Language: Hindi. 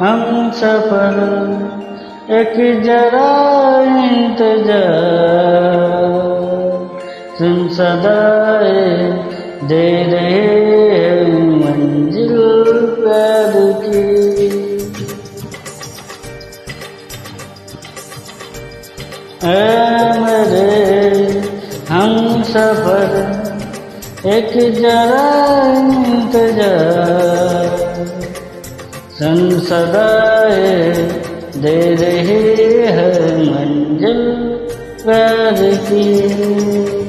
हम सफर एक जरा इंतजार, सुन सदाए दे रहे हैं मंजिल प्यार की। ऐ मेरे हम सफर एक जरा इंतजार, सुन सदाए दे रही है मंजिल प्यार की।